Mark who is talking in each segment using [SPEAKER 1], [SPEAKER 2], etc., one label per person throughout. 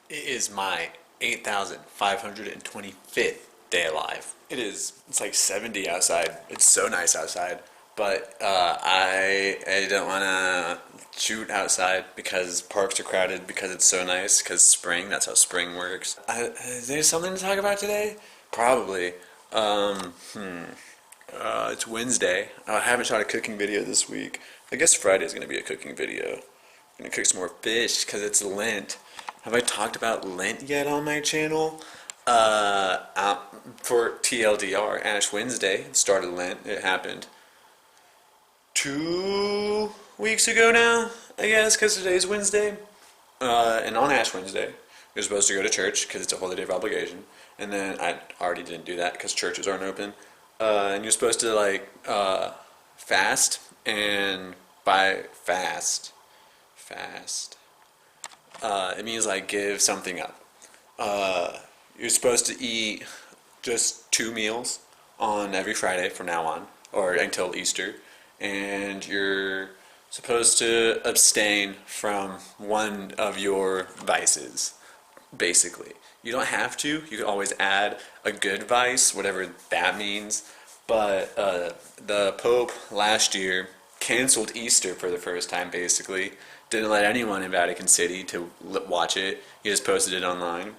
[SPEAKER 1] It is my 8,525th day alive. It is. It's like 70 outside. It's so nice outside. But I don't want to shoot outside because parks are crowded because it's so nice, because spring, that's how spring works. Is there something to talk about today? Probably. Um, hmm. It's Wednesday. I haven't shot a cooking video this week. I guess Friday's going to be a cooking video. I'm going to cook some more fish because it's Lent. Have I talked about Lent yet on my channel? For TLDR, Ash Wednesday started Lent. It happened 2 weeks ago now, I guess, because today's Wednesday. And on Ash Wednesday, you're supposed to go to church because it's a holy day of obligation. And then I already didn't do that because churches aren't open. And you're supposed to fast, and by fast, it means like give something up. You're supposed to eat just 2 meals on every Friday from now on, or until Easter, and you're supposed to abstain from one of your vices, basically. You don't have to. You can always add a good vice, whatever that means. But the Pope last year canceled Easter for the first time, basically. Didn't let anyone in Vatican City to watch it. He just posted it online.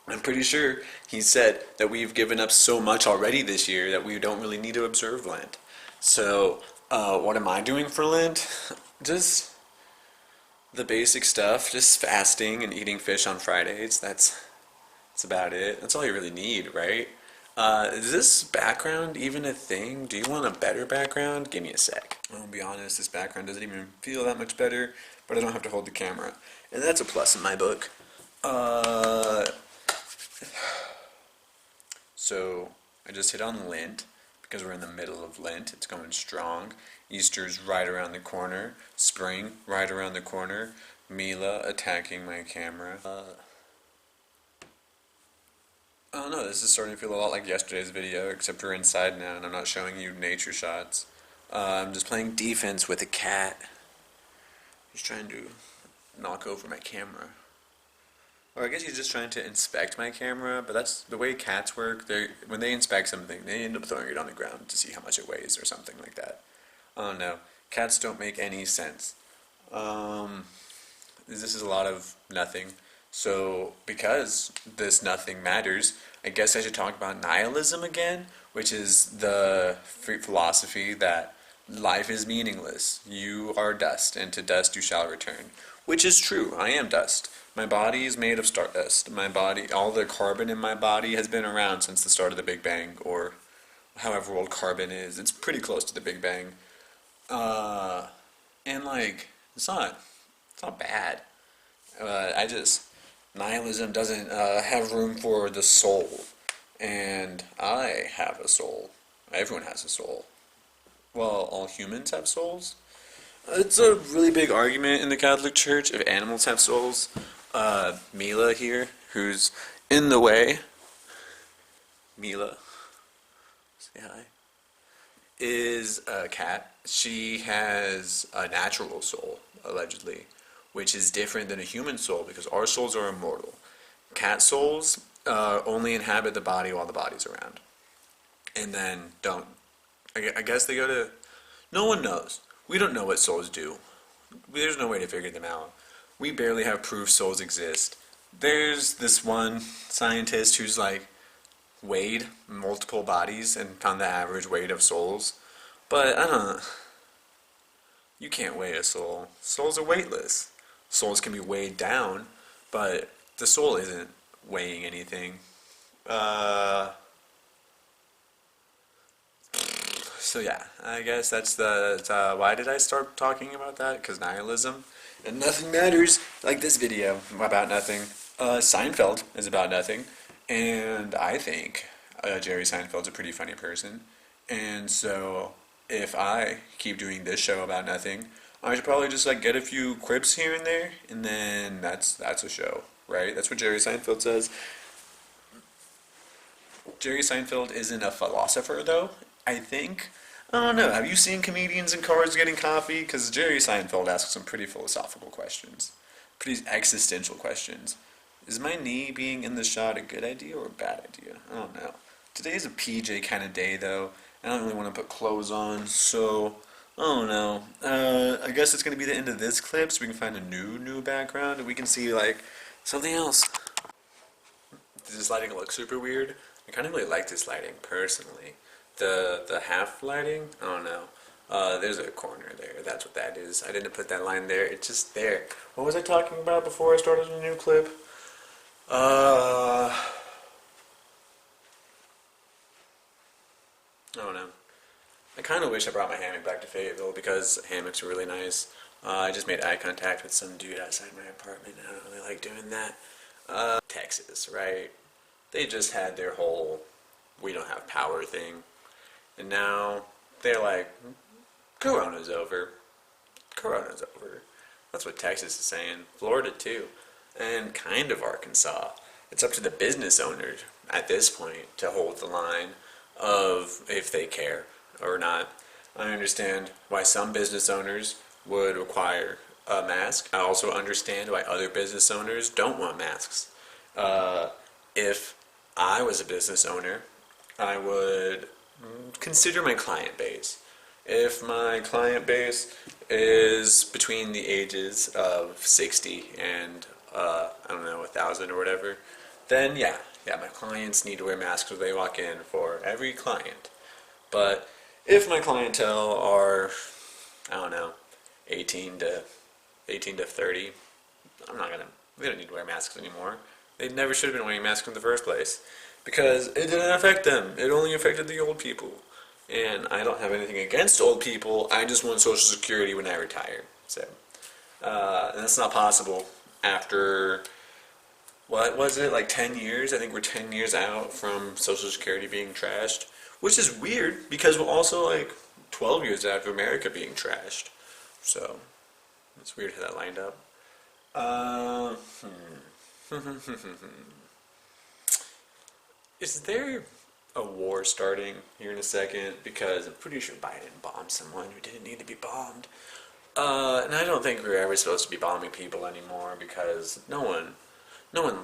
[SPEAKER 1] I'm pretty sure he said that we've given up so much already this year that we don't really need to observe Lent. So, what am I doing for Lent? Just the basic stuff, just fasting and eating fish on Fridays. That's about it. That's all you really need, right? Is this background even a thing? Do you want a better background? Give me a sec. I'll be honest, this background doesn't even feel that much better, but I don't have to hold the camera. And that's a plus in my book. So, I just hit on Lent, because we're in the middle of Lent. It's going strong. Easter's right around the corner. Spring, right around the corner. Mila attacking my camera. I don't know, this is starting to feel a lot like yesterday's video, except we're inside now and I'm not showing you nature shots. I'm just playing defense with a cat. He's trying to knock over my camera. Or I guess he's just trying to inspect my camera, but that's the way cats work. When they inspect something, they end up throwing it on the ground to see how much it weighs or something like that. I don't know. Cats don't make any sense. This is a lot of nothing. So, because this nothing matters, I guess I should talk about nihilism again, which is the philosophy that life is meaningless. You are dust, and to dust you shall return. Which is true. I am dust. My body is made of stardust. My body, all the carbon in my body has been around since the start of the Big Bang, or however old carbon is. It's pretty close to the Big Bang. And it's not bad. Nihilism doesn't have room for the soul. And I have a soul. Everyone has a soul. Well, all humans have souls. It's a really big argument in the Catholic Church if animals have souls. Mila here, who's in the way. Mila, say hi. Is a cat. She has a natural soul, allegedly, which is different than a human soul because our souls are immortal. Cat souls only inhabit the body while the body's around. And then don't. I guess they go to. No one knows. We don't know what souls do. There's no way to figure them out. We barely have proof souls exist. There's this one scientist who's weighed multiple bodies and found the average weight of souls. But I don't know. You can't weigh a soul. Souls are weightless. Souls can be weighed down, but the soul isn't weighing anything. So yeah, I guess that's why did I start talking about that? Because nihilism and nothing matters, like this video about nothing. Seinfeld is about nothing, and I think Jerry Seinfeld's a pretty funny person, and so if I keep doing this show about nothing, I should probably just get a few quips here and there, and then that's a show, right? That's what Jerry Seinfeld says. Jerry Seinfeld isn't a philosopher, though, I think. I don't know. Have you seen comedians in cars getting coffee? Because Jerry Seinfeld asks some pretty philosophical questions. Pretty existential questions. Is my knee being in the shot a good idea or a bad idea? I don't know. Today is a PJ kind of day, though. I don't really want to put clothes on, so I don't know. I guess it's going to be the end of this clip, so we can find a new background, and we can see, like, something else. Does this lighting look super weird? I kind of really like this lighting, personally. The half lighting? I don't know. There's a corner there. That's what that is. I didn't put that line there. It's just there. What was I talking about before I started a new clip? I don't know. I kind of wish I brought my hammock back to Fayetteville because hammocks are really nice. I just made eye contact with some dude outside my apartment. I don't really like doing that. Texas, right? They just had their whole "we don't have power" thing. And now they're like, Corona's over. Corona's over. That's what Texas is saying. Florida too. And kind of Arkansas. It's up to the business owners at this point to hold the line of if they care or not. I understand why some business owners would require a mask. I also understand why other business owners don't want masks. If I was a business owner, I would consider my client base. If my client base is between the ages of 60 and, I don't know, 1,000 or whatever, then yeah, my clients need to wear masks when they walk in for every client. But if my clientele are, I don't know, 18 to 30, they don't need to wear masks anymore. They never should have been wearing masks in the first place because it didn't affect them. It only affected the old people. And I don't have anything against old people. I just want Social Security when I retire. So, and that's not possible after, what was it, like 10 years? I think we're 10 years out from Social Security being trashed, which is weird because we're also like 12 years out of America being trashed. So, it's weird how that lined up. Is there a war starting here in a second? Because I'm pretty sure Biden bombed someone who didn't need to be bombed. And I don't think we're ever supposed to be bombing people anymore because no one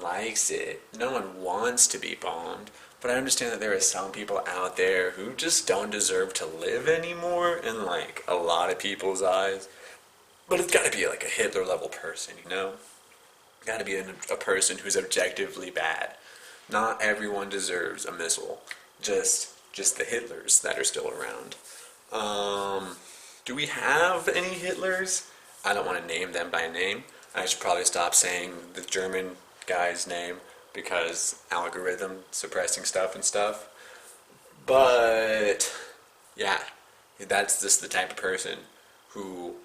[SPEAKER 1] likes it. No one wants to be bombed. But I understand that there are some people out there who just don't deserve to live anymore in like a lot of people's eyes. But it's got to be like a Hitler level person, you know? Got to be a person who's objectively bad. Not everyone deserves a missile. Just the Hitlers that are still around. Do we have any Hitlers? I don't want to name them by name. I should probably stop saying the German guy's name because algorithm suppressing stuff and stuff. But yeah, that's just the type of person who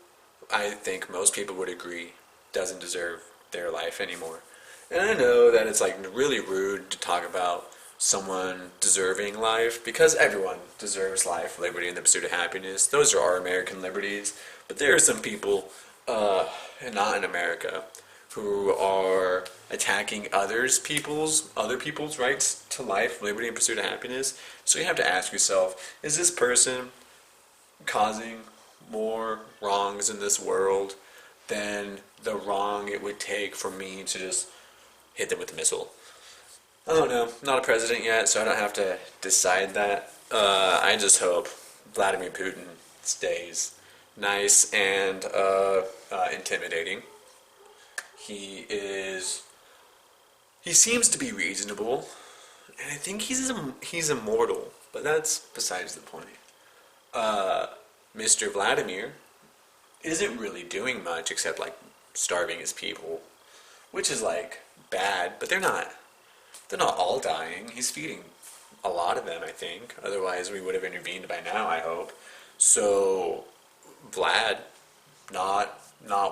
[SPEAKER 1] I think most people would agree doesn't deserve their life anymore. And I know that it's like really rude to talk about someone deserving life because everyone deserves life, liberty, and the pursuit of happiness. Those are our American liberties. But there are some people, not in America, who are attacking other people's rights to life, liberty, and pursuit of happiness. So you have to ask yourself, is this person causing more wrongs in this world than the wrong it would take for me to just hit them with a missile? I don't know. Not a president yet, so I don't have to decide that. I just hope Vladimir Putin stays nice and intimidating. He seems to be reasonable, and I think he's immortal, but that's besides the point. Mr. Vladimir isn't really doing much except like starving his people, which is like bad, but they're not all dying. He's feeding a lot of them, I think. Otherwise, we would have intervened by now, I hope. So, Vlad, not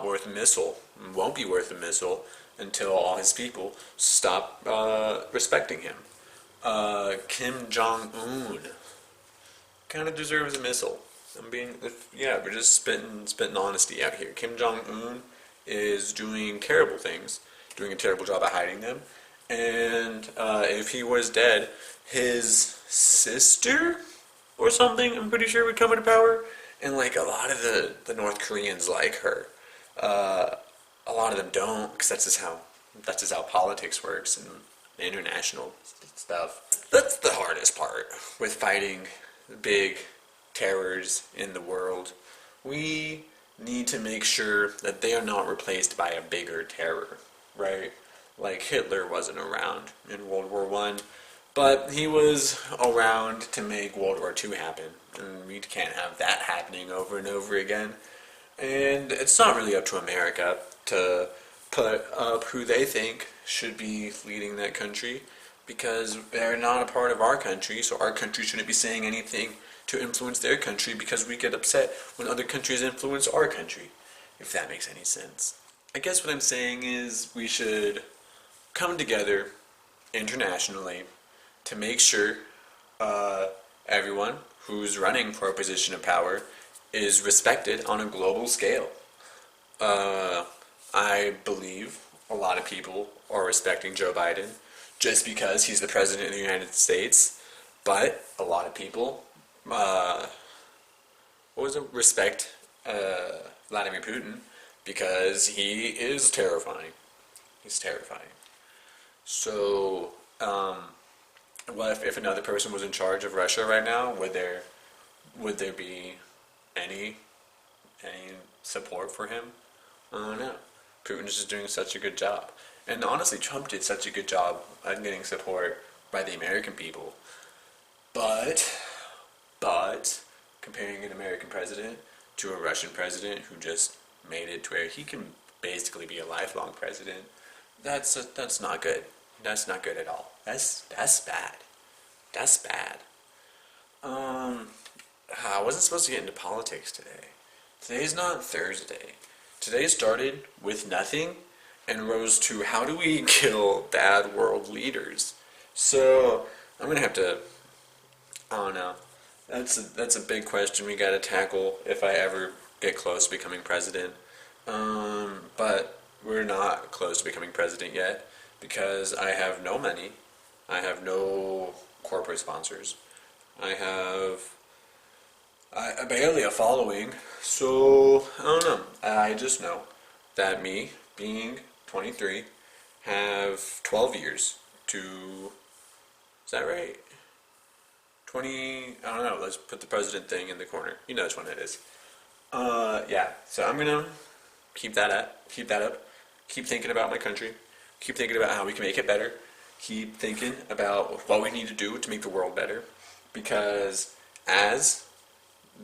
[SPEAKER 1] worth a missile. Won't be worth a missile until all his people stop respecting him. Kim Jong-un kind of deserves a missile. We're just spitting honesty out here. Kim Jong-un is doing terrible things, doing a terrible job at hiding them. And if he was dead, his sister or something, I'm pretty sure, would come into power. And like a lot of the North Koreans like her. A lot of them don't, because that's just how that's just how politics works and the international stuff. That's the hardest part with fighting big terrors in the world. We need to make sure that they are not replaced by a bigger terror, right? Like Hitler wasn't around in World War One, but he was around to make World War II happen, and we can't have that happening over and over again. And it's not really up to America to put up who they think should be leading that country, because they're not a part of our country, so our country shouldn't be saying anything to influence their country, because we get upset when other countries influence our country, if that makes any sense. I guess what I'm saying is we should come together internationally to make sure everyone who's running for a position of power is respected on a global scale. I believe a lot of people are respecting Joe Biden just because he's the president of the United States, but a lot of people respect Vladimir Putin because he is terrifying. He's terrifying. So, what if another person was in charge of Russia right now? Would there be any support for him? I don't know. Putin's just doing such a good job. And honestly, Trump did such a good job at getting support by the American people. But, comparing an American president to a Russian president who just made it to where he can basically be a lifelong president, that's not good. That's not good at all. That's bad. That's bad. I wasn't supposed to get into politics today. Today's not Thursday. Today started with nothing and rose to how do we kill bad world leaders. So I'm gonna have to. I don't know. That's a big question we gotta tackle if I ever get close to becoming president. But we're not close to becoming president yet because I have no money. I have no corporate sponsors. I have barely a following, so I don't know. I just know that me, being 23, have 12 years to, is that right? 20, I don't know, let's put the president thing in the corner. You know which one it is. Yeah, so I'm gonna keep that up, keep thinking about my country, keep thinking about how we can make it better, keep thinking about what we need to do to make the world better, because as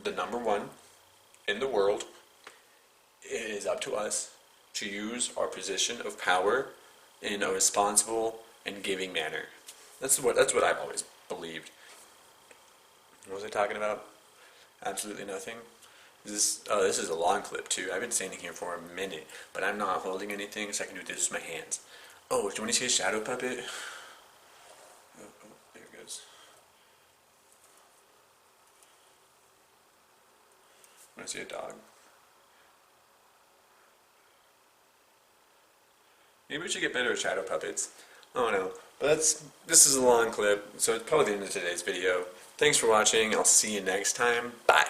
[SPEAKER 1] the number one in the world, it is up to us to use our position of power in a responsible and giving manner. That's what I've always believed. What was I talking about? Absolutely nothing. This is a long clip too. I've been standing here for a minute, but I'm not holding anything, so I can do this with my hands. Oh, do you want to see a shadow puppet? Oh, there it goes. Want to see a dog? Maybe we should get better at shadow puppets. I don't know. But this is a long clip, so it's probably the end of today's video. Thanks for watching. I'll see you next time. Bye.